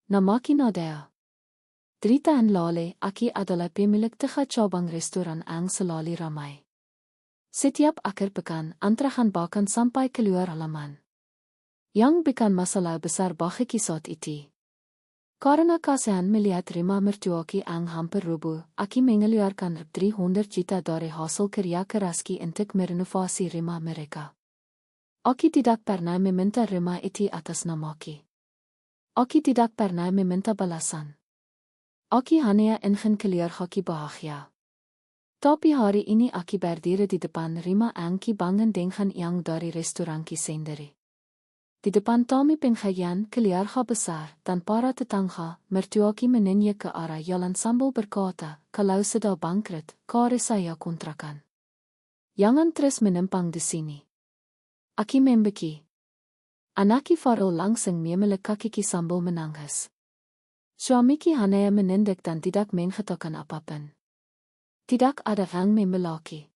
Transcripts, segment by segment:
Namaki Nadea. Drita en Lale, Aki adalah pemilik tiga cabang restoran ang Selali ramai. Setiap akhir pekan, antara bahkan sampai keluar halaman. Yang bukan masalah besar bagi kisah itu. Karena kasihan melihat Rima mertuaki ang hampir rubuh, Aki mengeluarkan 300 juta dari hasil kerja kerasnya untuk merenovasi rumah mereka. Aki tidak pernah meminta rumah itu atas namaki. Aki tidak pernah meminta balasan. Aki hanya ingin keluarga bahagia. Tapi hari ini Aki berdiri di depan Rima Angki bangun dengan yang dari restoran sendiri. Di depan Tommy penghayan keluarga besar dan para tetangga, mertuaki menanya ke arah jalan sambil berkata, kalau sudah bangkrut, kare saya kontrakan. Jangan terus menempang di sini. Aki membeki. Anaki Farul langsung memilih kaki sambil menangis. Suamiki hanya meninduk dan tidak mengatakan apapun. Tidak ada yang membelaki.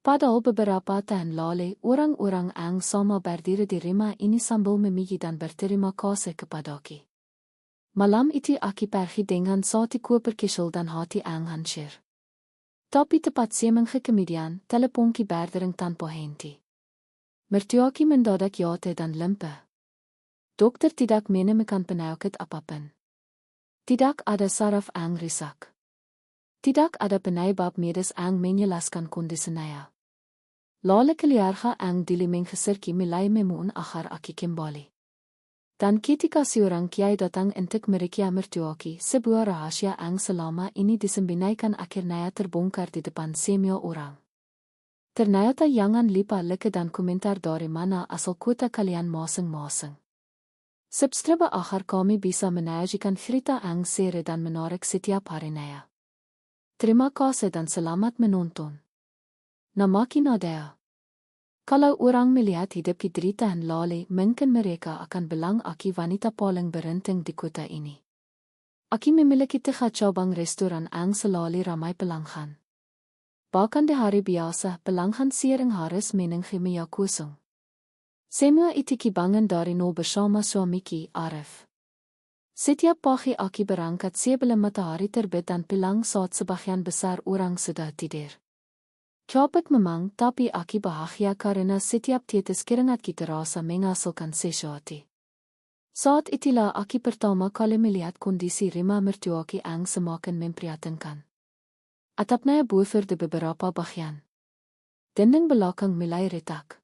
Padahal beberapa tahun lalu, orang-orang ang sama berdiri di rumah ini sambil memigi dan berterima kasih kepadaki. Malam itu Aki pergi dengan satu koper kecil dan hati ang hancur. Tapi tepat seminggu kemudian, teleponki berdering tanpa henti. Mertuaki mendadak jatuh dan limpa. Dokter tidak menemukan penyakit apapun. Tidak ada saraf ang rusak. Tidak ada penyebab medis ang menjelaskan kondisinya. Lalu keluarga ang dili menggeserki mulai memohon agar Aki kembali. Dan ketika seorang kiai datang untuk merekya mertuaki, sebuah rahasia ang selama ini disembunyikan akhirnya terbongkar di depan semua orang. Ternyata jangan lupa like dan komentar dari mana asal kota kalian masing-masing. Subscribe agar kami bisa menyajikan cerita ang seru dan menarik setiap harinya. Terima kasih dan selamat menonton. Namaki Nadea. Kalau orang melihat hidup derita dan lale, mungkin mereka akan bilang Aki wanita paling beruntung di kota ini. Aki memiliki 3 cabang restoran ang selalu ramai pelanggan. Bahkan di hari biasa, pelanggan sering harus menunggu meja kosong. Semua itu kibangan dari nol bersama suamiki, Arif. Setiap pagi Aki berangkat sebelum matahari terbit dan pulang saat sebagian besar orang sudah tidur. Capek memang, tapi Aki bahagia karena setiap tetes keringat kita rasa menghasilkan sesuatu. Saat itulah Aki pertama kali melihat kondisi rumah mertuaki ang semakin memprihatinkan. Atapnya bocor di beberapa bagian. Dinding belakang mulai retak.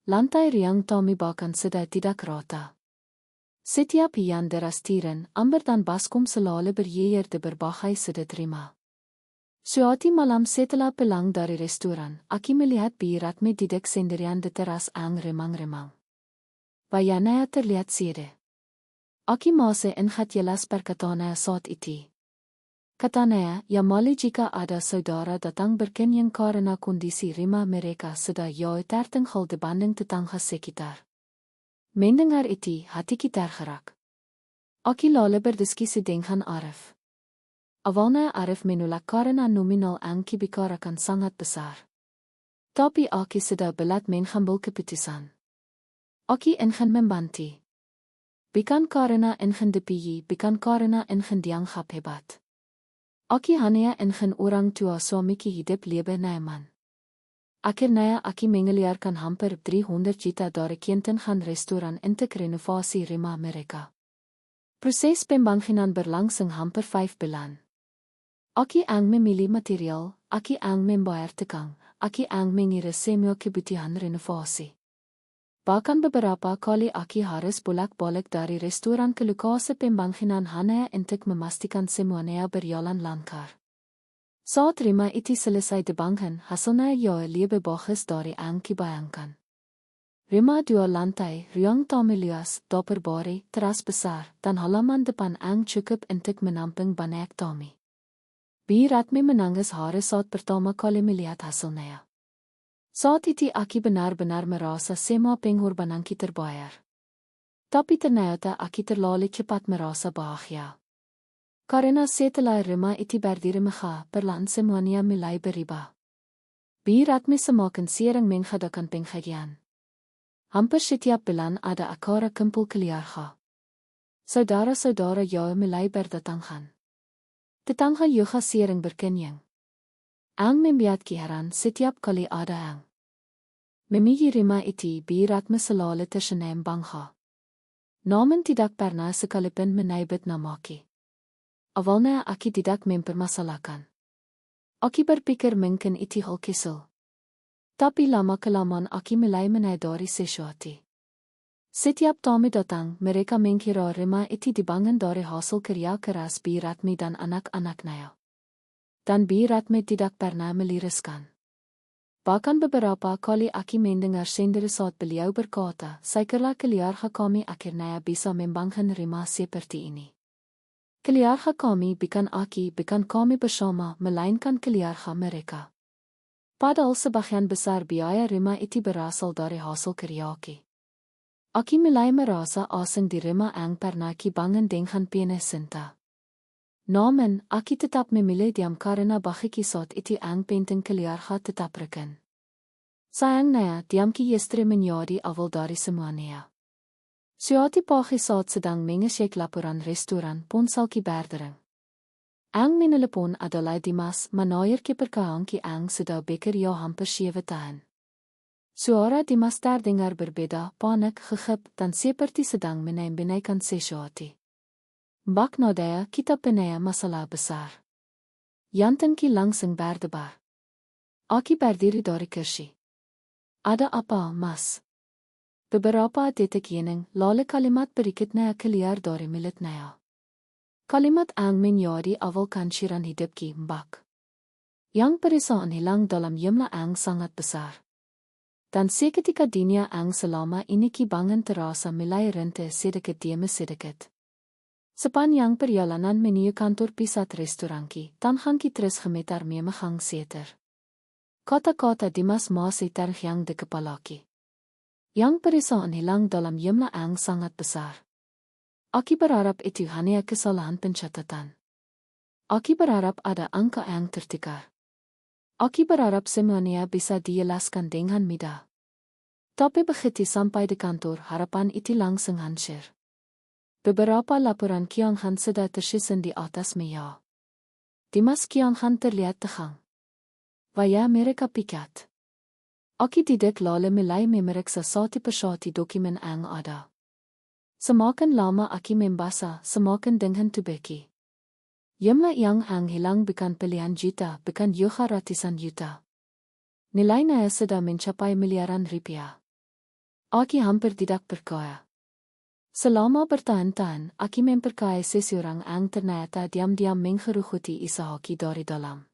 Lantai riang Tommy bahkan sudah tidak rata. Setiap yang deras tiran, amber dan baskom selalu berjejer di berbagai sudut rumah. Suatu malam setelah pulang dari restoran, Aki melihat Biratme duduk sendirian di teras ang remang-remang. Wajahnya terlihat sedih. Aki masih ingat jelas perkataannya saat itu. Katanya, ya malu jika ada saudara datang berkenyang karena kondisi rumah mereka sudah jauh tertinggal dibanding tetangga sekitar. Mendengar itu, hati kita tergerak. Aki lalu berdiskusi dengan Arif. Awalnya Arif menolak karena nominal angki bicarakan sangat besar. Tapi Aki sudah belat mengambil keputusan. Aki ingin membantu. Bukan karena ingin dipilih, bukan karena ingin dianggap hebat. Aki hanya ingin orang tua suamiki hidup lebih nyaman. Akhirnya Aki mengeluarkan hampir 300 juta dari kiantengan restoran untuk renovasi rumah mereka. Proses pembangunan berlangsung hampir 5 bulan. Aki ang memilih material, Aki ang membayar tukang, Aki ang mengira semua kebutuhan renovasi. Bahkan beberapa kali Aki harus bolak-balik dari restoran ke lokasi pembangunan hanya untuk memastikan semuanya berjalan lancar. Saat rumah itu selesai dibangun, hasilnya jauh lebih bagus dari yang dibayangkan. Rumah 2 lantai, ruang tamu luas, dapur baru, teras besar, dan halaman depan yang cukup untuk menampung banyak tamu. Biratme menangis haru saat pertama kali melihat hasilnya. Saat itu Aki benar-benar merasa semua pengorbanan kita terbayar. Tapi ternyata Aki terlalu cepat merasa bahagia. Karena setelah rumah itu berdiri megah, perlahan semuanya mulai berubah. Biratme semakin sering mengadakan pengajian. Hampir setiap bulan ada acara kumpul keluarga. Saudara-saudara jou melai berdatang gaan. Tetang gaan yoga sering berkenyang. Ang membiat kiharan setiap kali ada ang. Memigi rima iti birat meselale tersenem bangha. Namen tidak pernah sekalipun menaibet namaki. Awalnya aki tidak mempermasalahkan. Aki berpikir mungkin iti hal kesel. Tapi lama-kelamaan aki mulai menyadari sesuatu. Setiap tamu datang, mereka mengira rima iti dibangun dari hasil kerja keras Bi Ratmi dan anak-anaknya. Dan Bi Ratmi tidak pernah meliraskan. Bahkan beberapa kali aki mendengar sendiri saat beliau berkata, sekerla keluarga kami akhirnya bisa membangun rima seperti ini. Keluarga kami bukan aki, bukan kami bersama, melainkan keluarga mereka. Padahal sebagian besar biaya rima itu berasal dari hasil kerja aki. Aki mulai merasa asing di rima ang pernah ki bangun dengan penuh cinta. Namun, aki tetap memilih diam karena bagi saat itu ang penting keluarga tetap reken. Sayangnya, diam ki istri menjadi awal dari semuanya. Suatu pagi saat sedang mengecek laporan restoran ponsel ki berdering. Ang menelepon adalah Dimas, manajer keperkaan ki ang sudah bekerja hampir 7 tahun. Suara Dimas terdengar berbeda, panik, gegap, dan seperti sedang menambahkan sesuatu. Bak nadaya kita punya masalah besar. Jantung ki langsung berdebar. Aki berdiri dari kursi. Ada apa, Mas? Beberapa detik yening, lalu kalimat berikutnya keluar dari mulutnya. Kalimat ang menjadi awal kanciran hidup ki, Mbak. Yang perasaan hilang dalam jumlah ang sangat besar. Dan seketika dunia ang selama ini ki bangun terasa mulai rente sedikit demi sedikit. Sepanjang perjalanan menuju kantor pusat restoran ki, tangan ki terus gemetar memegang seter. Kata-kata Dimas masih terhiang di kepala ki. Yang perasaan hilang dalam jumlah ang sangat besar. Aki berharap itu hanya kesalahan pencatatan. Aki berharap ada angka yang tertukar. Aki berharap semuanya bisa dijelaskan dengan mudah. Tapi begitu sampai di kantor, harapan itu langsung hancur. Beberapa laporan Kianghan sudah tersusun di atas meja. Dimas Kianghan terlihat tegang. Waya mereka pikat. Aki tidak lalu mulai memeriksa satu persatu dokumen yang ada. Semakin lama Aki membaca, semakin dengan tubeki. Jumlah yang hilang bukan pilihan juta, bukan juga ratusan juta. Nilainya sudah mencapai miliaran rupiah. Aki hampir tidak percaya. Selama bertahun-tahun, Aki memperkaya seseorang yang ternyata diam-diam menggeruguti usaha Aki dari dalam.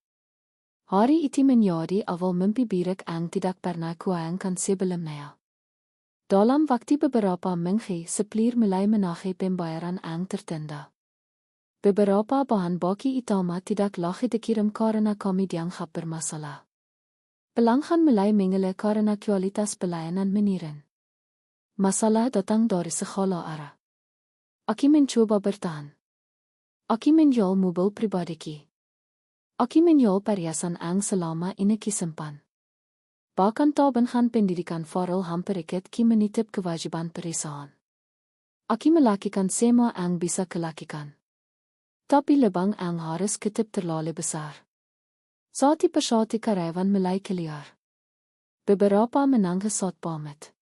Hari itu menjadi awal mimpi buruk yang tidak pernah kuayangkan sebelumnya. Dalam waktu beberapa minggu, supplier mulai menagih pembayaran yang tertunda. Beberapa bahan baku utama tidak lagi dikirim karena kami dianggap bermasalah. Pelanggan mulai mengeluh karena kualitas pelayanan menurun. Masalah datang dari segala arah. Aki mencoba bertahan. Aki menjual mobil pribadi ki. Aki menjual perhiasan yang selama ini kisimpan. Bahkan tabenhan pendidikan Farel hampir ikut ki menitip kewajiban perusahaan. Aki melakukan semua yang bisa kelakukan. Tapi lubang yang harus ketip terlalu besar. Satu persatu karyawan mulai keluar. Beberapa menangis saat pamit.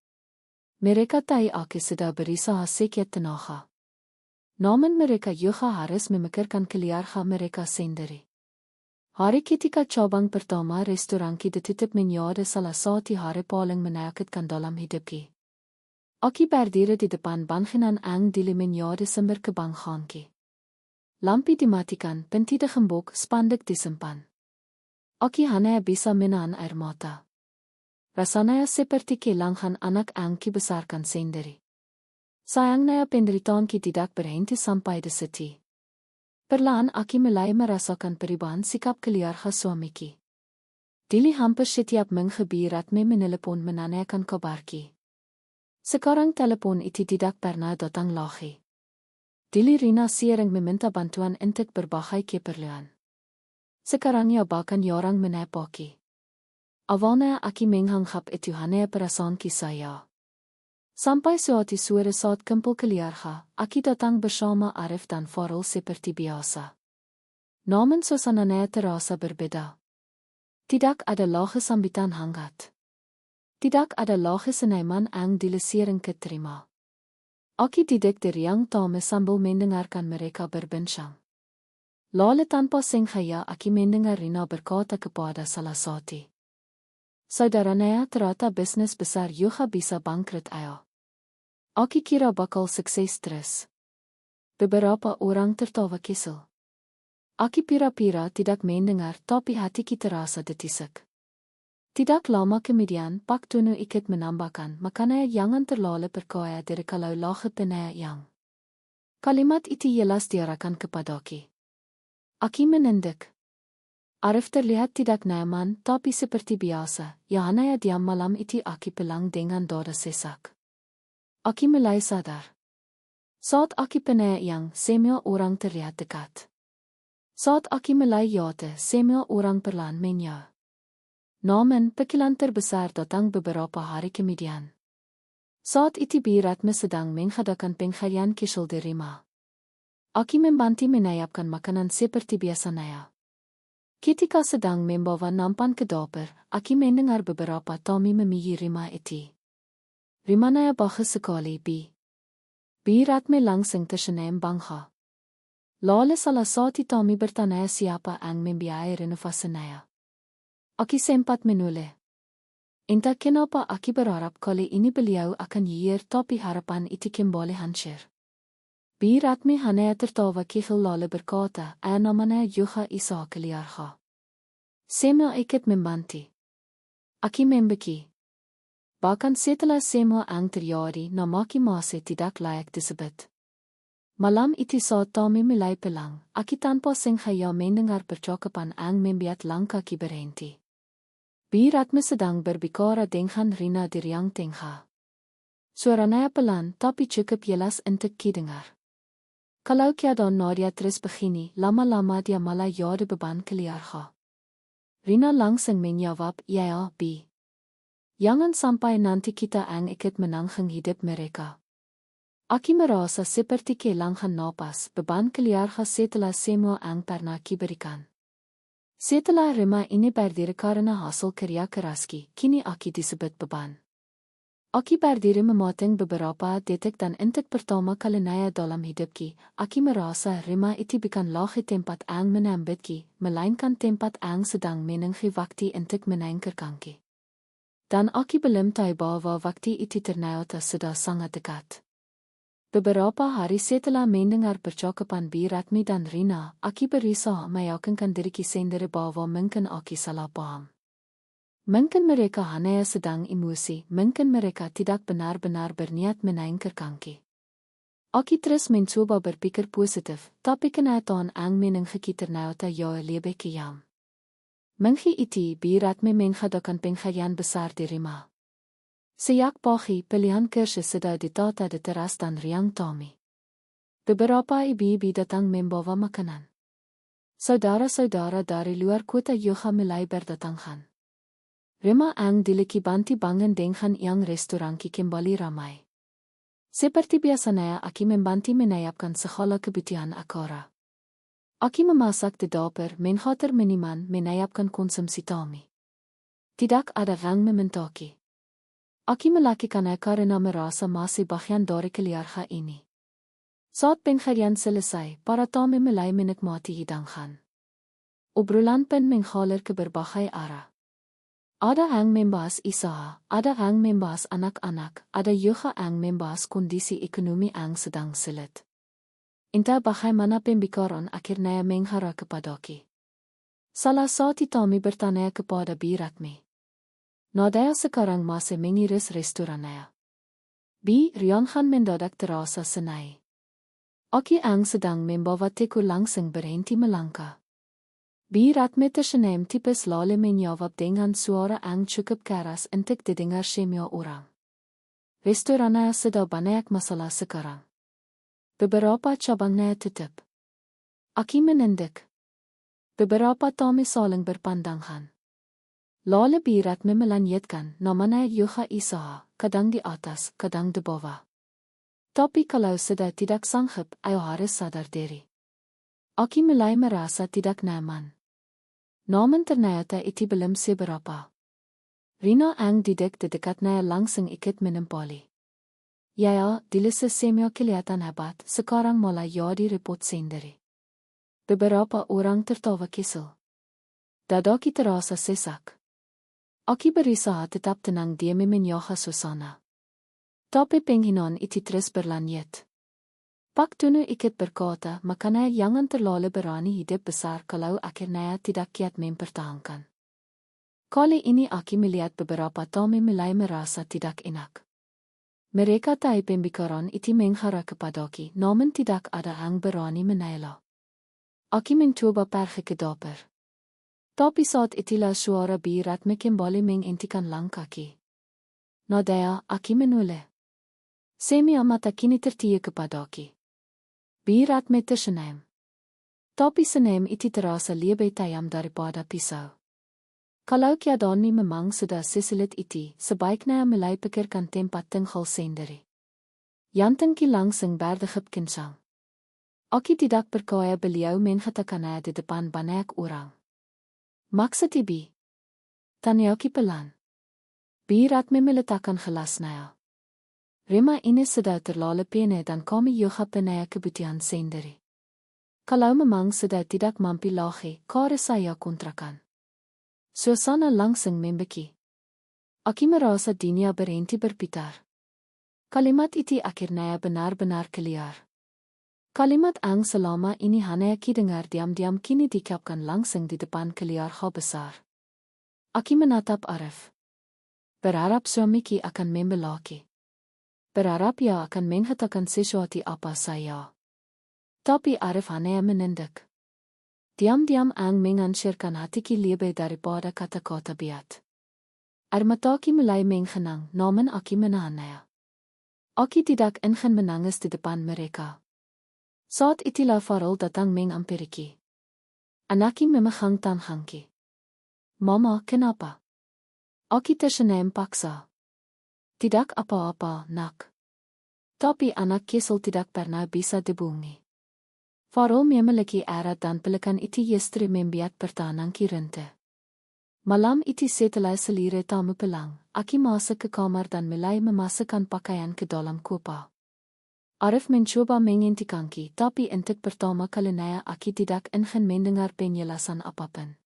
Mereka tahu Aki sudah berusaha sekian tenaga. Namun mereka juga harus memikirkan keluarga mereka sendiri. Hari ketika cabang pertama restoran ki ditutup menjadi salah satu hari paling menyakitkan dalam hidup ki. Aki berdiri di depan bangunan yang dili menjadi sumber kebanggaan ki. Lampu dimatikan, pentil gembok, spanduk disimpan. Aki hanya bisa menahan air mata. Rasanya seperti kehilangan anak yang dibesarkan sendiri. Sayangnya penderitaan ki tidak berhenti sampai di situ. Perlahan Aki mulai merasakan perubahan sikap keluarga suami ki. Dili hampir setiap minggu Bi Ratmi menelepon menanyakan kabar ki. Sekarang telepon itu tidak pernah datang lagi. Dili Rina sering meminta bantuan untuk berbagai keperluan. Sekarang ya bahkan jarang menepaki. Awalnya Aki menganggap itu hanya perasaan ki saya. Sampai suatu sore saat kumpul keluarga, aku datang bersama Arif dan Farel seperti biasa. Namun suasananya terasa berbeda. Tidak ada lagi sambutan hangat. Tidak ada lagi senyuman yang dilesiring keterima. Aku duduk di ruang tamu sambil mendengarkan mereka berbincang. Lalu tanpa sengaja aku mendengar Rina berkata kepada salah satu saudaranya ternyata bisnis besar juga bisa bangkrut ayo. Aku kira bakal sukses terus. Beberapa orang tertawa kesal. Aku pira-pira tidak mendengar tapi hatiku terasa detisik. Tidak lama kemudian Pak Tunu ikut menambahkan makanya jangan terlalu percaya diri kalau lagi penaya yang. Kalimat itu jelas diarahkan kepadaku. Aku menunduk. Arif terlihat tidak nyaman tapi seperti biasa, ya hanya diam malam itu aku pulang dengan dada sesak. Aku mulai sadar. Saat aku penaya yang semua orang terlihat dekat. Saat aku mulai yate semua orang perlahan menjauh. Namun pekilan terbesar datang beberapa hari kemudian. Saat itu Biratme sedang menghadakan pengharian kecil di rumah. Aku membantu menyiapkan makanan seperti biasanya. Ketika sedang membawa nampan ke dapur, aku mendengar beberapa tamu memilih rumah itu. Rumahnya bagus sekali, Biratme langsung tersenyum bangga. Lalu salah satu tamu bertanya siapa yang membiayai renovasinya. Aku sempat menoleh. Entah kenapa aku berharap kali ini beliau akan yiir tapi harapan itu kembali hancur. Biratme hanya tertawa kecil lalu berkata, namanya juga Isa keluarga. Semua ikut membantu. Aku membeki. Bahkan setelah semua yang terjadi, namaki masih tidak layak disebut. Malam itu saat tamu mulai pulang, aku tanpa sengaja mendengar percakapan yang membuat langkahku berhenti. Biratme sedang berbicara dengan Rina di ruang tengah. Suaranya pelan tapi cukup jelas untuk didengar. Kalau keadaan Nadia terus begini, lama-lama dia malah jadi beban keluarga. Rina langsung menjawab, ya, Bi. Jangan sampai nanti kita ikut menanggung hidup mereka. Aku merasa seperti kehilangan napas beban keluarga setelah semua yang pernah diberikan. Setelah rumah ini berdiri karena hasil karya kerasku, kini aku disebut beban. Aku berdiri memotong beberapa detik dan untuk pertama kalinya dalam hidupku, aku merasa rumah itu bukan lagi tempat yang menambutku, melainkan tempat yang sedang menunggu waktu untuk meningkatkanku. Dan aku belum tahu bahwa waktu itu ternyata sudah sangat dekat. Beberapa hari setelah mendengar percakapan Biratme dan Rina, aku berusaha meyakinkan diriku sendiri bahwa mungkin aku salah paham. Mungkin mereka hanya sedang emosi, mungkin mereka tidak benar-benar berniat meningkatkanku. Aku terus mencoba berpikir positif, tapi kenyataan yang menungguku ternyata jauh lebih kejam. Menghi itu Biratme menghadapan pengharian besar di rumah. Sejak pagi pilihan kursus sudah ditata di teras dan ruang tamu. Beberapa ibu-ibu datang membawa makanan. Saudara-saudara dari luar kota juga mulai berdatangan. Rumah yang diliki banti bangun dengan yang restoranki kembali ramai. Seperti biasanya aku membantu menyiapkan segala kebutuhan akara. Aku memasak di dapur, mengatur minuman, menyiapkan konsumsi tamu. Tidak ada yang memintaku. Aku melakukannya karena merasa masih bagian dari keluarga ini. Saat pengharian selesai, para tamu mulai menikmati hidangan. Obrolan pun mengalir ke berbagai arah. Ada yang membahas usaha, ada yang membahas anak-anak, ada juga yang membahas kondisi ekonomi yang sedang sulit. Entah bagaimana pembicaraan akhirnya mengarah kepadaku. Salah satu tamu bertanya kepada Biratme. Nadia sekarang masih mengurus restorannya. Bi, Rianhan mendadak terasa senai. Aku yang sedang membawa teku langsung berhenti melangkah. Biratme tersenyum tipis lalu menjawab dengan suara yang cukup keras untuk didengar semua orang. Restorannya sudah banyak masalah sekarang. Beberapa cabangnya tutup. Aku menunduk. Beberapa tamu saling berpandangan. Lale birat me melan yetkan, namana yoga isaha, kadang di atas, kadang di bawah. Tapi kalau sudah tidak sanggup, ayo harus sadar diri. Aki mulai merasa tidak nyaman. Namun ternyata itu belum seberapa. Rina ang didik di dekatnya langsung ikut menempoli. Ya, dilise semua kelihatan hebat, sekarang mulai jadi repot sendiri. Beberapa orang tertawa kesal. Dadaki terasa sesak. Aki berusaha tetap tenang dia menjaga suasana. Tapi penginan itu terus berlanjut. Pak Tunu ikut berkata, makanya jangan terlalu berani hidup besar kalau akhirnya tidak kiat mempertahankan. Kali ini Aki melihat beberapa tamu mulai merasa tidak enak. Mereka tahu pembicaraan itu mengarah kepadaki, namun tidak ada yang berani menela. Aki mencoba pergi ke dapur. Tapi saat itulah suara birat kembali menghentikan langkah Aki. Nadaya, Aki menoleh. Semua mata kini tertuju kepada Aki. Birat tersenyum. Tapi senyum itu terasa lebih tajam daripada pisau. Kalau keadaan memang sudah sesulit itu, sebaiknya mulai pikirkan tempat tinggal sendiri. Jantung langsung berdehap kencang. Aki tidak percaya beliau mengatakannya di depan banyak orang. Maksud ibu? Tanya Aki pelan. Birat meletakkan gelasnya. Rima ini sudah terlalu penuh dan kami juga punya kebutuhan sendiri. Kalau memang sudah tidak mampu lagi, kare saya kontrakan. Suasana langsung membeki. Aki merasa dunia berhenti berputar. Kalimat itu akhirnya benar-benar keluar. Kalimat ang selama ini hanya didengar diam-diam kini diucapkan langsung di depan keluarga besar. Aki menatap Arif. Berharap suamiku akan membelaki. Berharap ia akan mengatakan sesuatu apa saya. Tapi Arif hanya menunduk. Diam-diam ang mengansirkan hatiku lebih daripada kata-kata biat. Air mataku mulai menggenang, namun Aki menahannya. Aki tidak ingin menangis di depan mereka. Saat itulah Farel datang menghampiriku. Anakku memegang tanganku. Mama, kenapa? Aki tersenyum paksa. Tidak apa-apa, nak. Tapi anak kesal tidak pernah bisa dibohongi. Farel memiliki erat dan pelikan itu justru membuat pertahananku runtuh. Malam itu setelah selire tamu pulang, Aki masuk ke kamar dan mulai memasukkan pakaian ke dalam koper. Arif mencoba menghentikanku, tapi untuk pertama kalinya Aki tidak ingin mendengar penjelasan apapun.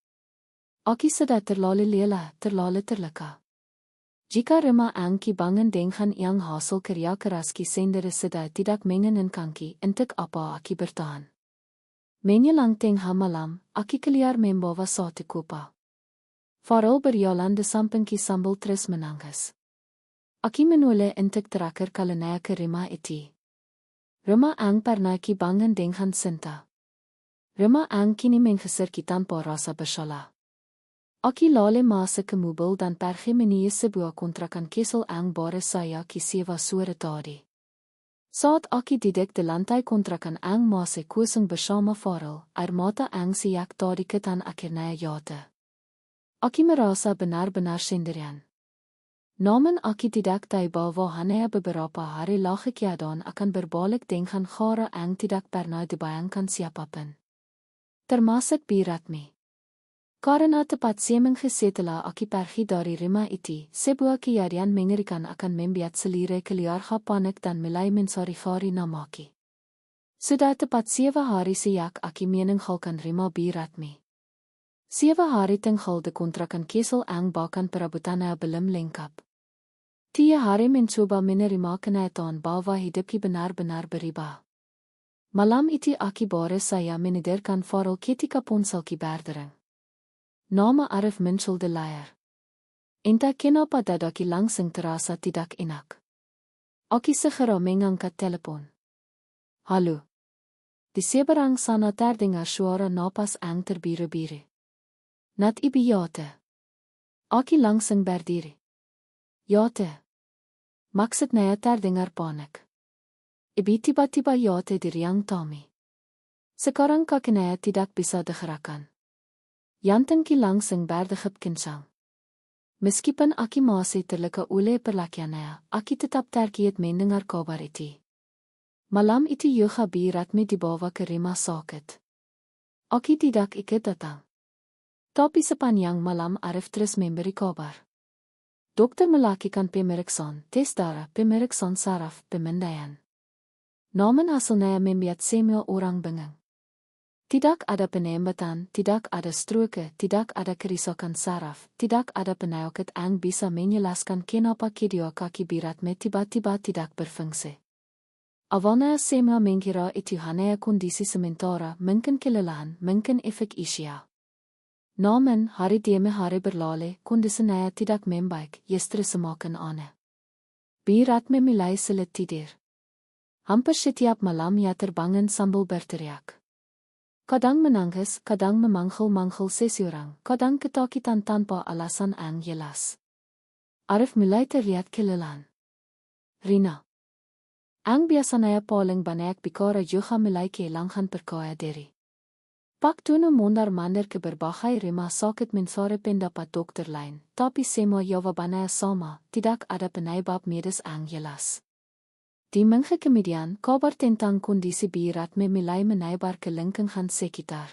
Aki sudah terlalu lelah, terlalu terluka. Jika Rima angki bangun dengan yang hasil kerja kerasku sendiri sudah tidak menginginkanku, untuk apa Aki bertahan. Menjelang tengah malam, Aki keluar membawa satu koper. Farel berjalan di sampingku sambil terus menangis. Aki menoleh untuk terakhir kalinya ke Rima itu. Rima ang pernah ki bangun dengan cinta. Rima ang kini menggeserki tanpa rasa bersalah. Aki lalu masuk ke mobil dan pergi menuju sebuah kontrakan kesel ang baru saya ki sewa sore tadi. Saat Aki duduk di lantai kontrakan ang masih kosong bersama Farel, air mata ang siak tadi ketan akhirnya jatuh. Aki merasa benar-benar sendirian. Namun Aki tidak tahu bahwa hanya beberapa hari lagi keadaan akan berbalik dengan cara yang tidak pernah dibayangkan siapapun. Termasuk Biratmi. Karena tepat seminggu setelah Aki pergi dari Rima itu, sebuah kejadian mengerikan akan membuat seluruh keluarga panik dan mulai mencari-cari namaki. Sudah tepat 7 hari sejak Aki meninggalkan Rima Biratmi. 7 hari tinggal di kontrakan kesel ang bahkan perabotannya belum lengkap. 3 hari mencoba menerima kenyataan bahwa hidupku benar-benar berubah. Malam itu Aki baru saya menyederkan Farel ketika ponselku berdering. Nama Arif muncul di layar. Entah kenapa dadaku langsung terasa tidak enak. Aki segera mengangkat telepon. Halo. Di seberang sana terdengar suara napas ang terbiru-biru. Nat ibu jatuh. Aki langsung berdiri. Jatuh. Maksudnya terdengar panik. Ibu tiba-tiba jatuh di riang Tommy. Sekarang kakinya tidak bisa digerakkan. Jantungku langsung berdehap kencang. Meskipun aki maase terlike ule perlakianaya, aki tetap terkiet mendengar kabar iti. Malam itu yoga biratmi dibawa ke rumah sakit. Aki tidak ikut datang. Tapi sepanjang malam Arif terus memberi kabar. Dokter melakukan pemeriksaan, tes darah, pemeriksaan saraf, pemindaian. Namun hasilnya membuat semua orang bingung. Tidak ada penembatan, tidak ada stroke, tidak ada kerusakan saraf, tidak ada penyakit yang bisa menjelaskan kenapa kedua kaki biratmi tiba-tiba tidak berfungsi. Awalnya semua mengira itu hanya kondisi sementara, mungkin kelelahan, mungkin efek usia. Namun, hari demi hari berlalu, kondisinya tidak membaik, justru semakin aneh. Biratmi mulai sulit tidur. Hampir setiap malam ia terbangun sambil berteriak. Kadang menangis, kadang memanggil-manggil seseorang, kadang ketakutan tanpa alasan yang jelas. Arif mulai terlihat kelelahan. Rina. Ang biasanya paling banyak bicara juga mulai kehilangan percaya diri. Pak toen mondar-mandir ke berbagai rumah sakit mencari pendapat dokter lain, tapi semua jawabannya sama, tidak ada penyebab medis yang jelas. Di minggu kemudian, kabar tentang kondisi biratmi mulai menyebar ke lingkungan sekitar.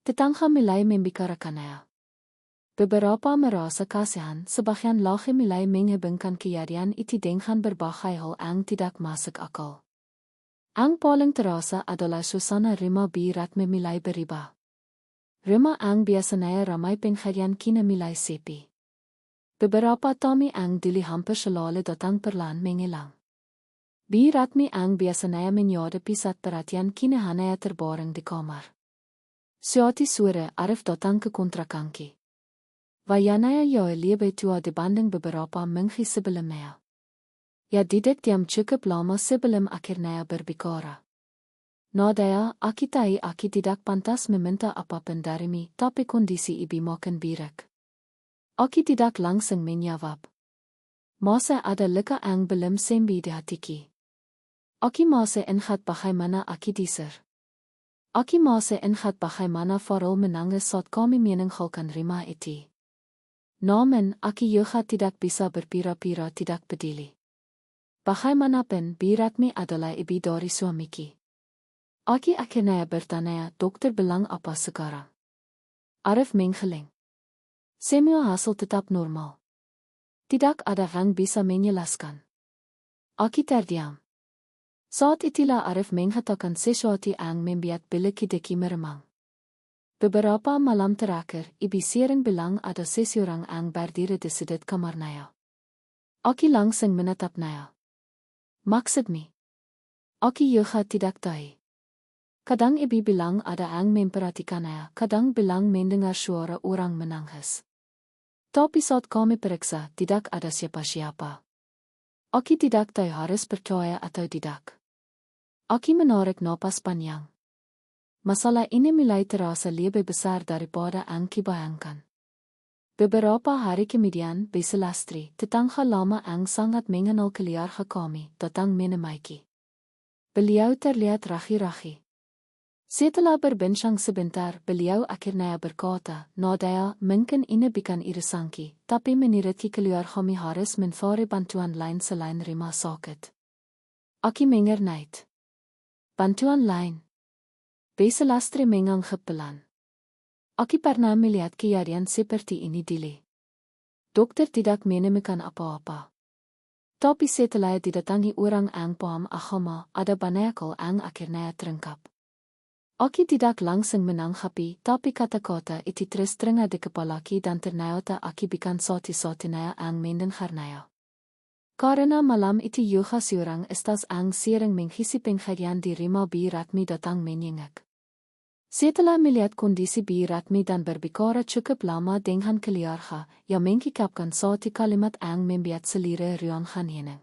Tetangga mulai membicarakannya. Beberapa merasa kasihan, sebagian lagi mulai menghubungkan kejadian itu dengan berbagai hal yang tidak masuk akal. Ang paling terasa adalah suasana rumah biratmi mulai berubah. Rumah ang biasanya ramai penghadian kini mulai sepi. Beberapa tamu ang dulu hampir selalu datang perlahan menghilang. Biratmi ang biasanya menjadi pusat perhatian kini hanya terbaring di kamar. Suatu sore Arif datang ke kontrakanki. Wajahnya jauh lebih tua dibanding beberapa minggu sebelumnya. Ya tidak diam cukup lama sebelum akhirnya berbicara. Nadaya, aki tahu aki tidak pantas meminta apapun darimu, tapi kondisi ibu makin buruk. Aki tidak langsung menjawab. Masih ada luka yang belum sembuh di hatiku. Aki masih ingat bagaimana aki diser. Aki masih ingat bagaimana Farel menangis saat kami meninggalkan rumah itu. Namun, aki juga tidak bisa berpura-pura tidak peduli. Bagaimanapun, Biratmi adalah ibu dari suamiku. Aki akhirnya bertanya, dokter bilang apa sekarang? Arif menggeleng. Semua hasil tetap normal. Tidak ada yang bisa menjelaskan. Aki terdiam. Saat itulah Arif mengatakan sesuatu yang membuat buluku deki meremang. Beberapa malam terakhir, ibu sering bilang ada seseorang yang berdiri di sudut kamarnya. Aki langsung menatapnya. Maksudmu? Aki juga tidak tahu. Kadang ibu bilang ada yang memperhatikannya, kadang bilang mendengar suara orang menangis. Tapi saat kami periksa, tidak ada siapa-siapa. Aki tidak tahu harus percaya atau tidak. Aki menarik napas panjang. Masalah ini mulai terasa lebih besar daripada yang kubayangkan. Beberapa hari kemudian, Beselastri, tetangga lama yang sangat mengenal keluarga kami, datang menemui. Beliau terlihat rahi-rahi. Setelah berbincang sebentar, beliau akhirnya berkata, Nadaya, mungkin ini bukan irisanki, tapi menurutku keluargamu harus mencari bantuan lain selain rumah sakit. Aki mengerti. Bantuan lain. Beselastri menganggap pelan. Aki pernah melihat kejadian seperti ini dulu. Dokter tidak menemukan apa-apa. Tapi setelah didatangi orang yang paham agama, ada banyak hal yang akhirnya terungkap. Aki tidak langsung menanggapi, tapi kata-kata itu terus teringat di kepalaki dan ternyata Aki bukan satu-satunya yang mendengarnya. Karena malam itu juga seorang istas yang sering mengisi penghadian di rumah Biratmi datang menyengak. Setelah melihat kondisi Biratmi dan berbicara cukup lama dengan keluarga, ia mengungkapkan satu kalimat yang membuat selera ruangan hening.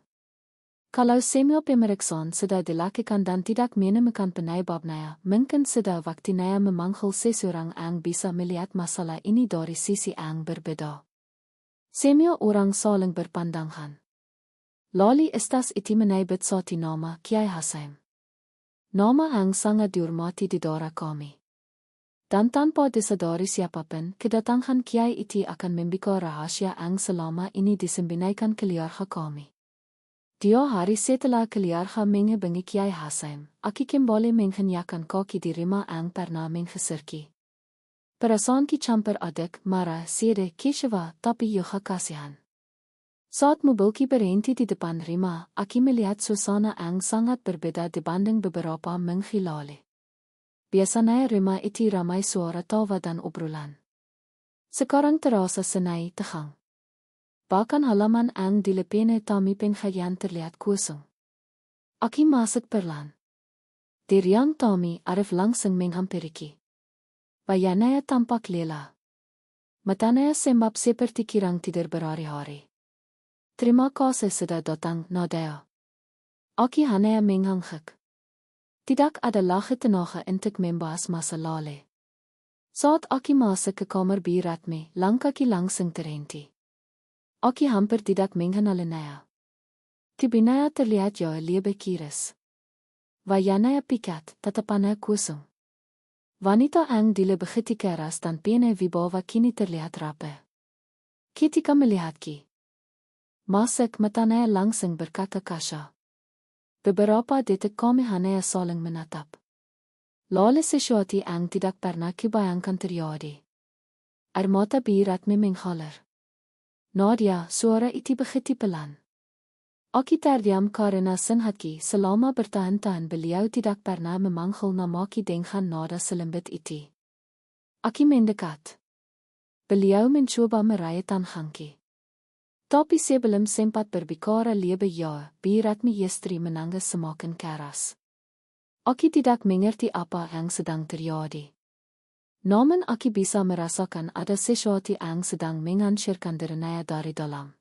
Kalau semua pemeriksaan sudah dilakukan dan tidak menemukan penyebabnya, mungkin sudah waktunya memanggil seseorang yang bisa melihat masalah ini dari sisi yang berbeda. Semua orang saling berpandangan. Lalu istas itu menyebut satu nama, Kiai Hasim. Nama yang sangat dihormati di daerah kami. Dan tanpa disadari siapapun, kedatangan Kiai itu akan membuka rahasia yang selama ini disembunyikan keluarga kami. 2 hari setelah keluarga menghubungi Kiai Hasim, aku kembali mengenyakan kaki di rumah yang pernah menggeserki. Perasaanku campur aduk, marah, sedih, kecewa, tapi juga kasihan. Saat mobilku berhenti di depan rumah, aku melihat suasana yang sangat berbeda dibanding beberapa minggu lalu. Biasanya rumah itu ramai suara tawa dan obrolan. Sekarang terasa senai tegang. Bahkan halaman yang dilepeni tamu penghayaan terlihat kosong. Aku masuk perlahan. Di ruang tamu, Arif langsung menghampiriku. Wajahnya tampak lelah. Matanya sembab seperti kirang tidur berhari-hari. Terima kasih sudah datang, Nadia. Aku hanya mengangguk. Tidak ada lagi tenaga untuk membahas masa lalu. Saat aku masuk ke kamar Bi Ratmi, langkahku langsung terhenti. Aku hampir tidak mengenali Naya. Tubuhnya terlihat jauh lebih kiris. Wajahnya pikat, tatapannya kosong. Wanita yang begitu keras dan pene wibawa kini terlihat rapi. Ketika melihatku, masuk matanya langsung berkata kasar. Beberapa detik kami hanya saling menatap. Lalu sesuatu yang tidak pernah kubayangkan terjadi. Air mata Bi Ratmi mengalir. Nadia, suara itu begitu pelan. Aku terdiam karena senhatki selama bertahan-tahan beliau tidak pernah memanggil namaku dengan nada selembut itu. Aku mendekat. Beliau mencoba meraih tanganku. Tapi sebelum sempat berbicara lebih jauh, Bi Ratmi istri menangis semakin keras. Aku tidak mengerti apa yang sedang terjadi. Namun aku bisa merasakan ada sesuatu yang sedang menghancurkan dirinya dari dalam.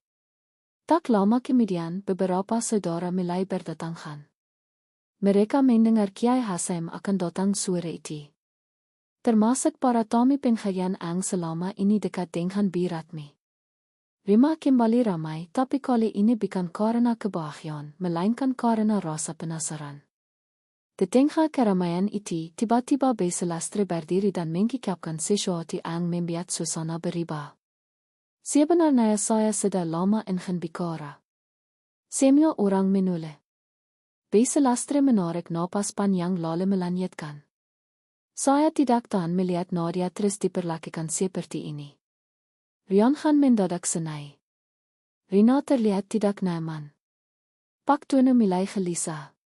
Tak lama kemudian, beberapa saudara mulai berdatangan. Mereka mendengar Kiai Hasim akan datang sore itu. Termasuk para tamu penghayaan yang selama ini dekat dengan Bi Ratmi. Rumah kembali ramai, tapi kali ini bukan karena kebahagiaan, melainkan karena rasa penasaran. Di tengah keramaian itu, tiba-tiba Bi Sulastri berdiri dan mengungkapkan sesuatu yang membuat suasana berubah. Sebenarnya saya sudah lama ingin bicara. Semua orang menoleh. Bi Sulastri menarik napas panjang lalu melanjutkan. Saya tidak tahan melihat Nadia terus diperlakukan seperti ini. Rianhan mendadak senai. Rina terlihat tidak nyaman. Pak Tuna mulai gelisah.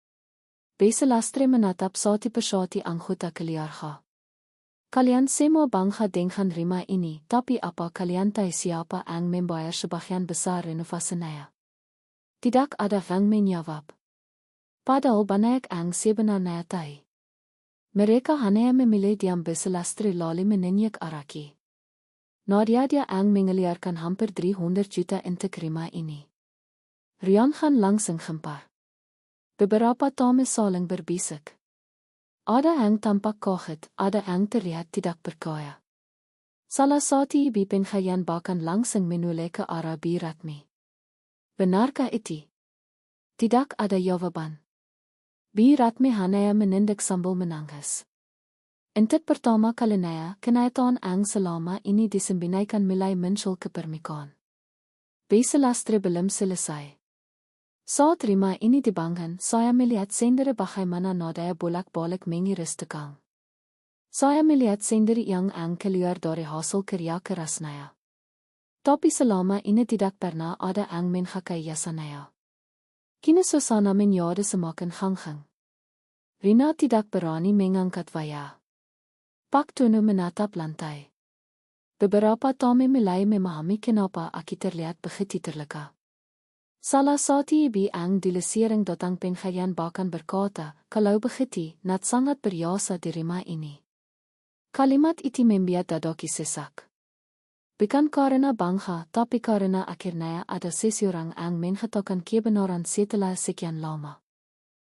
Bi Sulastri menatap satu persatu anggota keluarga. Kalian semua bangga dengan rumah ini, tapi apa kalian tahu siapa yang membayar sebagian besar renovasinya? Tidak ada yang menjawab. Padahal banyak yang sebenarnya tahu. Mereka hanya memilih diam. Bi Sulastri lalu menunjuk arahku. Nadia dia yang mengeluarkan hampir 300 juta untuk rumah ini. Rianhan langsung gempar. Beberapa tamu saling berbisik. Ada yang tampak kaget, ada yang terlihat tidak percaya. Salah satu ibu penghayaan bahkan langsung menoleh ke arah Bi Ratmi. Benarkah itu? Tidak ada jawaban. Bi Ratmi hanya menunduk sambil menangis. Untuk pertama kalinya, kenyataan yang selama ini disembunyikan mulai muncul ke permukaan. Bi Sulastri belum selesai. Saat rumah ini dibangun, saya melihat sendiri bagaimana Nadia bolak-balik mengiris tegang. Saya melihat sendiri yang keluar dari hasil kerja kerasnya. Tapi selama ini tidak pernah ada yang menghargai jasanya. Kini suasana menjadi semakin hangat. Rina tidak berani mengangkat wajah. Pak Tunu menatap lantai. Beberapa tamu mulai memahami kenapa aku terlihat begitu terluka. Salah satu ibu yang dilesiring datang penghayaan bahkan berkata, kalau begitu, Nat sangat berjasa di rumah ini. Kalimat itu membuat dadaku sesak. Bukan karena bangga, tapi karena akhirnya ada seseorang yang mengatakan kebenaran setelah sekian lama.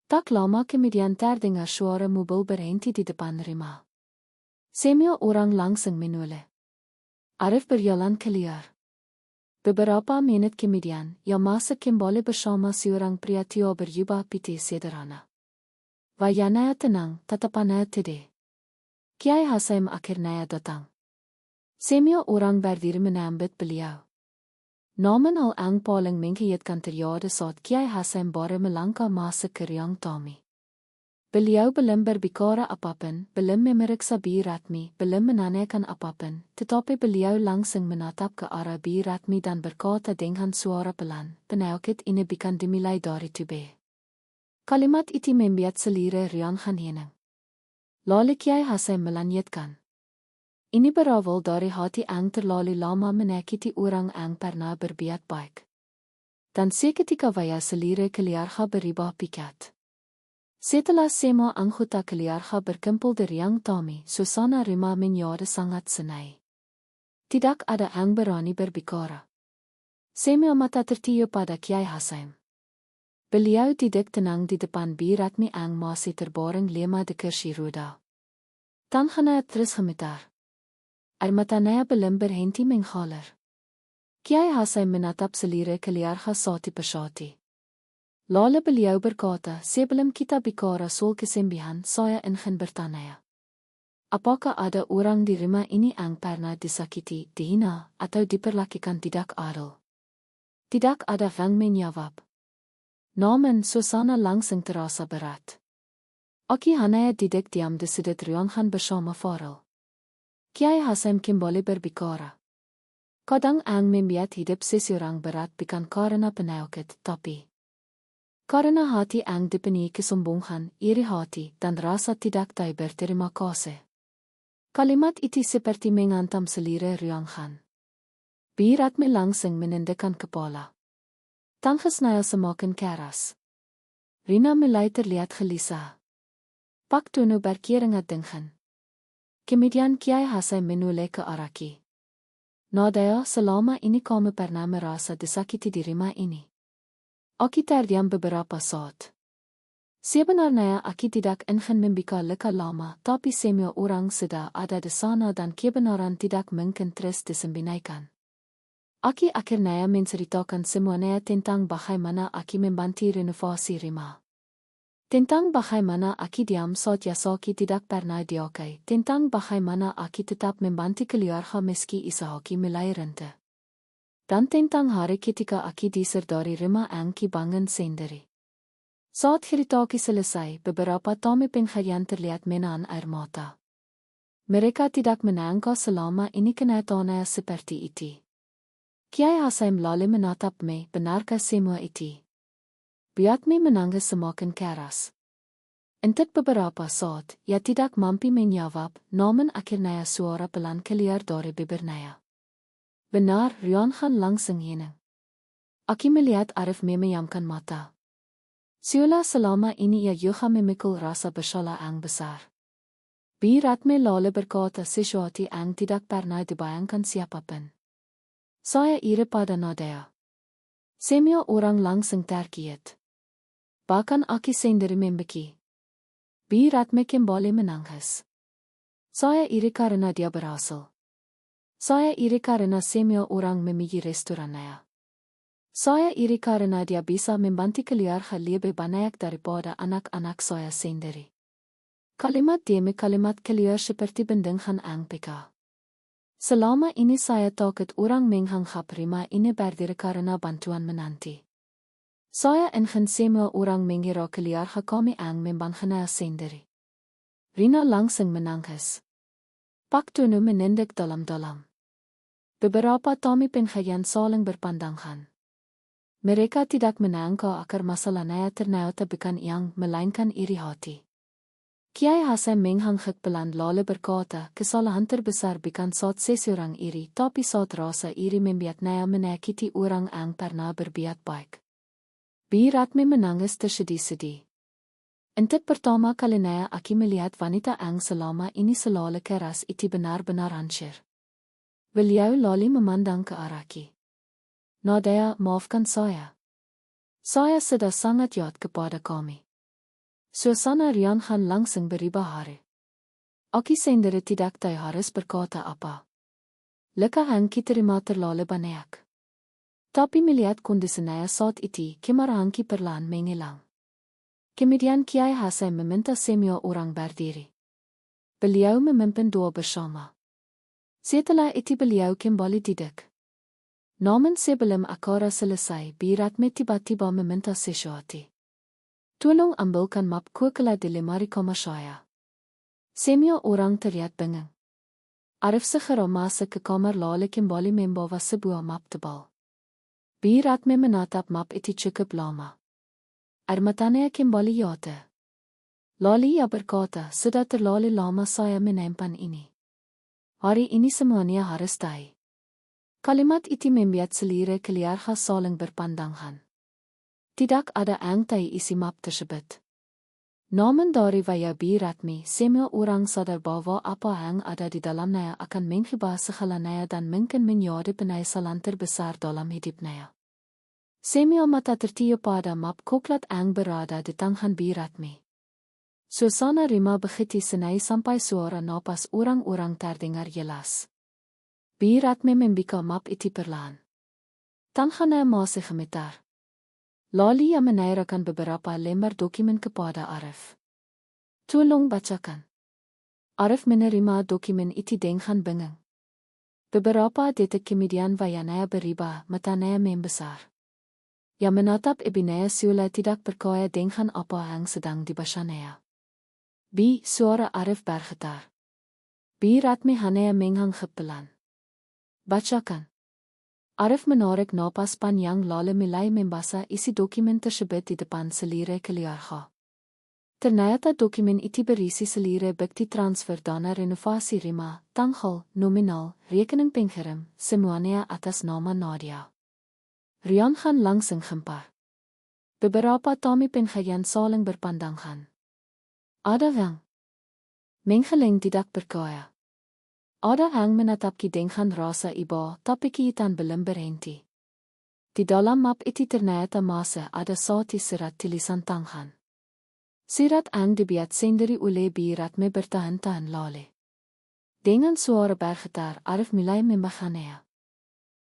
Tak lama kemudian terdengar suara mobil berhenti di depan rumah. Semua orang langsung menoleh. Arif berjalan keluar. Beberapa menit kemudian, ia masuk kembali bersama seorang pria tua berjubah putih sederhana. Wajahnya tenang, tatapannya teduh. Kiai Hasaim akhirnya datang. Semua orang berdiri menyambut beliau. Namun al ang paling mengkhianatkan terjadi saat Kiai Hasaim baru melangkah masuk ke ruang tamu. Beliau belum berbicara apapun, belum memeriksa Bi Ratmi, belum menanyakan apapun, tetapi beliau langsung menatap ke arah Bi Ratmi dan berkata dengan suara pelan, penyakit ini bukan dimulai dari tubuh. Kalimat itu membuat selera ruang hening. Lalu Kiai Hasaim melanjutkan. Ini berawal dari hati ang terlalu lama menyakiti orang ang pernah berbuat baik. Dan seketika waya selera keluarga berubah pikat. Setelah semua anggota keluarga berkumpul di ruang tamu, suasana rumah menjadi sangat senai. Tidak ada yang berani berbicara. Semua mata tertuju pada Kiai Hasaim. Beliau duduk tenang di depan Bi Ratmi yang masih terbaring lemah di kursi roda. Tangannya terus gemetar. Air matanya belum berhenti mengalir. Kiai Hasaim menatap selera keluarga satu persatu. Lalu beliau berkata, sebelum kita bicara soal kesembuhan, saya ingin bertanya. Apakah ada orang di rumah ini yang pernah disakiti, dihina, atau diperlakukan tidak adil? Tidak ada yang menjawab. Namun suasana langsung terasa berat. Aki hanya duduk diam di sudut ruangan bersama Farel. Kiai Hasaim kembali berbicara. Kadang ang membuat hidup seseorang berat bukan karena penyakit, tapi karena hati ang dipenuhi kesombongan, iri hati, dan rasa tidak tahu berterima kasih. Kalimat itu seperti mengantam selera ruangan. Bi Ratmi langsung menundukkan kepala. Tangisnya semakin keras. Rina mulai terlihat gelisah. Pak Tunu berkeringat dingin. Kemudian Kiai Hasaim menoleh ke arah Ki. Nadaya, selama ini kamu pernah merasa disakiti di rumah ini. Aki terdiam beberapa saat. Sebenarnya Aki tidak ingin membuka luka lama, tapi semua orang sudah ada di sana dan kebenaran tidak mungkin terus disembunyikan. Aki akhirnya menceritakan semuanya tentang bagaimana Aki membantu renovasi rumah. Tentang bagaimana Aki diam saat Yasaki tidak pernah diakai. Tentang bagaimana Aki tetap membantu keluarga meski Isahaki mulai rente. Dan tentang hari ketika Aki diusir dari rumah yang Ki bangun sendiri. Saat cerita Ki selesai, beberapa tamu penghayat terlihat menahan air mata. Mereka tidak menyangka selama ini kenyataannya seperti itu. Kiai Hasaim lalu menatap me, benarkah semua itu? Biatmi menangis semakin keras. Untuk beberapa saat, ia tidak mampu menjawab, namun akhirnya suara pelan keluar dari bibirnya. Benar, ruangan langsung hening. Aki melihat Arif memejamkan mata. Seolah selama ini ia juga memikul rasa bersalah yang besar. Bi Ratmi lalu berkata sesuatu yang tidak pernah dibayangkan siapapun. Saya iri pada Nadaya. Semua orang langsung terkejut. Bahkan Aki sendiri membeki. Bi Ratmi kembali menangis. Saya iri karena dia berhasil. Saya iri karena semua orang memiliki restorannya. Saya iri karena dia bisa membantu keluarga lebih banyak daripada anak-anak saya sendiri. Kalimat demi kalimat keluar seperti bendungan yang peka. Selama ini saya takut orang menganggap rumah ini berdiri karena bantuan menanti. Saya ingin semua orang mengira keluarga kami yang membangunnya sendiri. Rina langsung menangis. Pak Tunu menunduk dalam-dalam. Beberapa tamu penghayat saling berpandangan. Mereka tidak menyangka akar masalahnya ternyata bukan yang melainkan iri hati. Kiai Hasaim mengangguk pelan lalu berkata, kesalahan terbesar bukan saat seseorang iri, tapi saat rasa iri membuatnya menyakiti orang yang pernah berbuat baik. Bi Ratmi menangis tersedih-sedih. Untuk pertama kalinya Aki melihat wanita yang selama ini selalu keras itu benar-benar hancur. Beliau lalu memandang ke arah Ki. Nadaya, maafkan saya. Saya sudah sangat jahat kepada kami. Suasana ruangan langsung berubah hari. Aki sendiri tidak tahu harus berkata apa. Luka yang Ki terima terlalu banyak. Tapi melihat kondisinya saat itu, kemarahan Ki perlahan menghilang. Kemudian Kiai Hasaim meminta semua orang berdiri. beliau memimpin doa bersama. Setelah itu beliau kembali duduk. Namun sebelum acara selesai, Biratme tiba-tiba meminta sesuatu. Tolong ambilkan map kokelah di lemari kamar saya. Semua orang terlihat bingung. Arif segera masuk ke kamar lalu kembali membawa sebuah map tebal. Biratme menatap map itu cukup lama. Air matanya kembali jatuh. Lalu ia berkata, sudah terlalu lama saya menyimpan ini. Hari ini semuanya harus tahu. Kalimat itu membuat seluruh keluarga saling berpandangan. Tidak ada yang tahu isi map tersebut. Namun dari wajah Biratme, semua orang sadar bahwa apa yang ada di dalamnya akan mengubah segalanya dan mungkin menjadi penyesalan terbesar dalam hidupnya. Semua mata tertuju pada map koklat yang berada di tangan Biratme. Suasana rima begitu senai sampai suara napas orang-orang terdengar jelas. Biratme membuka map itu perlahan. Tangannya masih gemetar. Lalu ia menaikkan beberapa lembar dokumen kepada Arif. Tolong bacakan. Arif menerima dokumen itu dengan bingung. Beberapa detik kemudian wajahnya berubah, matanya membesar. Ia menatap ibunya seolah tidak percaya dengan apa yang sedang dibacanya. Suara Arif bergetar. Biratme hanya menganggap pelan. Bacakan. Arif menarik napas panjang lalu mulai membaca isi dokumen tersebut di depan seluruh keluarga. Ternyata dokumen itu berisi seluruh bukti transfer dana renovasi rumah, tanggal, nominal, rekening pengkirim, semuanya atas nama Nadia. Rian gaan langsung gempar. Beberapa tamu pengajian saling berpandangan. Ada yang mengeling tidak percaya. Ada yang menatapki dengan rasa iba, tapi kita belum berhenti. Di dalam map itu ternyata masih ada satu surat tulisan tangan. Surat yang dibuat sendiri oleh Biratme bertahan-tahan lalu. Dengan suara bergetar, Arif mulai membacanya.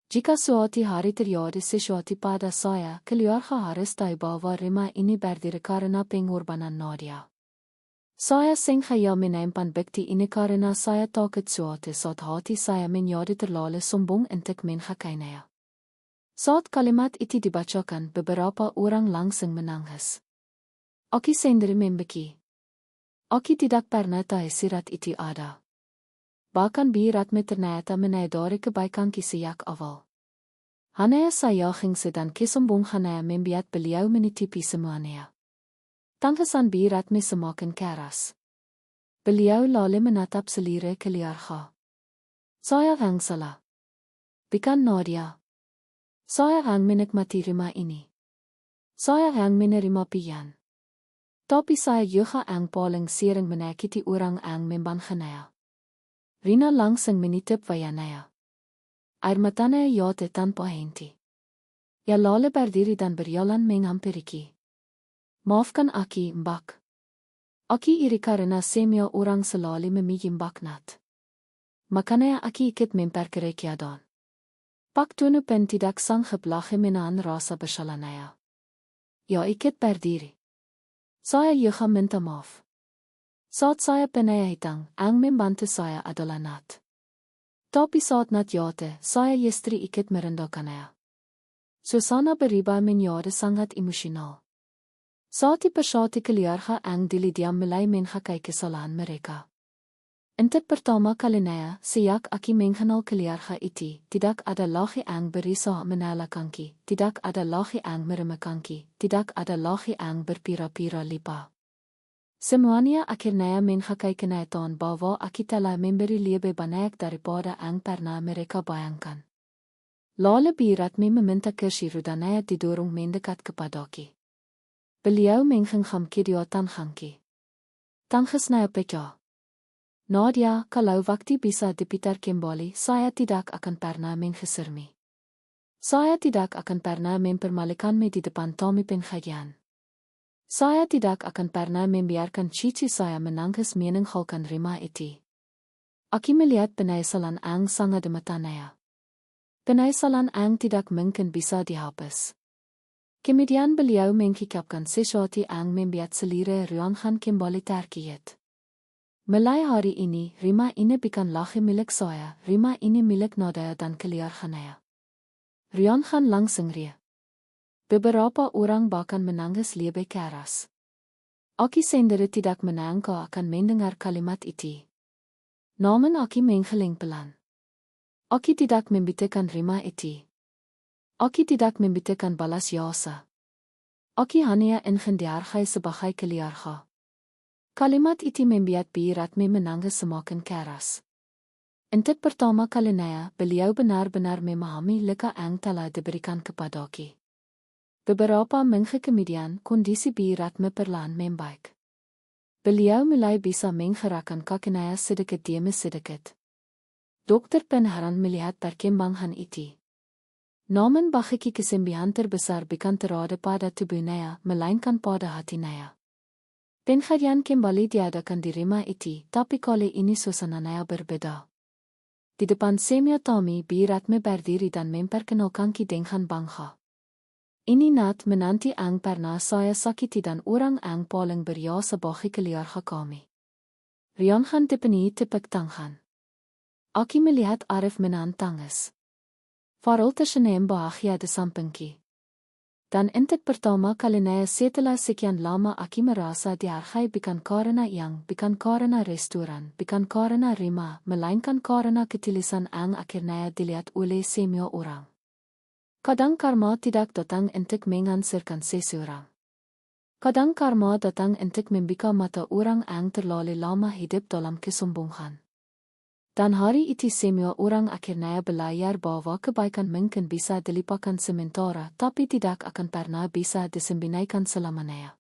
Jika suatu hari terjadi sesuatu pada saya, keluarga harus tahu bahwa rumah ini berdiri karena pengorbanan Nadia. Saya sengaja menyimpan bukti ini karena saya takut suatu saat hati saya menjadi terlalu sombong untuk menghakainya. Saat kalimat itu dibacakan, beberapa orang langsung menangis. Aku sendiri membeki. Aku tidak pernah tahu surat itu ada. Bahkan Biratme ternyata menyadari kebaikanku sejak awal. Hanya saya dan kesombongannya membuat beliau menutupi semuanya. Tangisan Biratme semakin keras. Beliau lalu menatap seluruh keluarga. Saya yang salah. Bukan Nadia. Saya yang menikmati rumah ini. Saya yang menerima pian. Tapi saya juga yang paling sering menyakiti orang yang membangunnya. Rina langsung menutup wajahnya. Air matanya jatuh tanpa henti. Ia lalu berdiri dan berjalan menghampiriku. Maafkan aku, Mbak. Aku iri karena semua orang selalu memilih Mbak Nat. Makanya aku ikut memperkara keadaan. Pak Tunu pen tidak sanggup lagi menahan rasa bersalahnya. Ya ikut berdiri. Saya juga minta maaf. Saat saya penaya hitang, yang membantu saya adalah Nat. Tapi saat Nat jatuh, saya justru ikut merendahkannya. Suasana berubah menjadi sangat emosional. Saat persatu keluarga yang diam mulai menghakai kesalahan mereka. Untuk pertama kalinya, sejak aku mengenal keluarga itu, tidak ada lagi yang berusaha menalakanki, tidak ada lagi yang meremehkanki, tidak ada lagi yang berpira-pira lipa. Semuanya akhirnya menghakai kenyataan bahwa aku telah memberi lebih banyak daripada yang pernah mereka bayangkan. Lalu Biratme meminta kursi rodanya didorong mendekat kepadaku. Beliau mengenggam kedua tanganku. Tangisnya pecah. Nadia, kalau waktu bisa diputar kembali, saya tidak akan pernah menggesermi. Saya tidak akan pernah mempermalukanmu di depan tamu pengajian. Saya tidak akan pernah membiarkan cucu saya menangis meninggalkan rumah itu. Aku melihat penyesalan yang sangat di matanya. Penyesalan yang tidak mungkin bisa dihapus. Kemudian beliau mengikapkan sesuatu yang membuat seluruh ruangan kembali terkiat. Melai hari ini, rima ini bikan lahi milik saya, rima ini milik Nadaya dan keluarganya. Rian gaan langsung ria. Beberapa orang bahkan menangis lebih keras. Aki sendiri tidak menyangka akan mendengar kalimat itu. Namun Aki mengeling pelan. Aki tidak membitakan rima itu. Aki tidak membitakan balas jasa. Aki hanya ingediargai sebagai keluarga. Kalimat itu membuat Ratme menangis semakin keras. Untuk pertama kalinya, beliau benar-benar memahami leka yang telah diberikan kepada Aki. Beberapa minggu kemudian, kondisi Ratme perlahan membaik. Beliau mulai bisa menggerakkan kakinya sedikit demi sedikit. Dokter penasaran melihat perkembangan itu. Namun bagi kesembuhan terbesar bukan terada pada tubuhnya, melainkan pada hatinya. Pencarian kembali diadakan di rumah itu, tapi kali ini suasananya berbeda. Di depan semua tamu, Ratme berdiri dan memperkenalkan Ki dengan bangga. Ini Nat menanti ang pernah saya sakiti dan orang ang paling berjasa bagi keluarga kami. Rian gaan dipenuhi tepuk tangan. Aki melihat Arif menahan tangis. Farol tersenyum bahagia di sampingnya. Dan untuk pertama kalinya setelah sekian lama Aki merasa dihargai bukan karena bukan karena restoran, bukan karena rima, melainkan karena ketulusan yang akhirnya dilihat oleh semua orang. Kadang karma tidak datang untuk menghancurkan seseorang. Kadang karma datang untuk membuka mata orang yang terlalu lama hidup dalam kesombongan. Dan hari itu semua orang akhirnya belajar bahwa kebaikan mungkin bisa dilupakan sementara tapi tidak akan pernah bisa disembunyikan selamanya.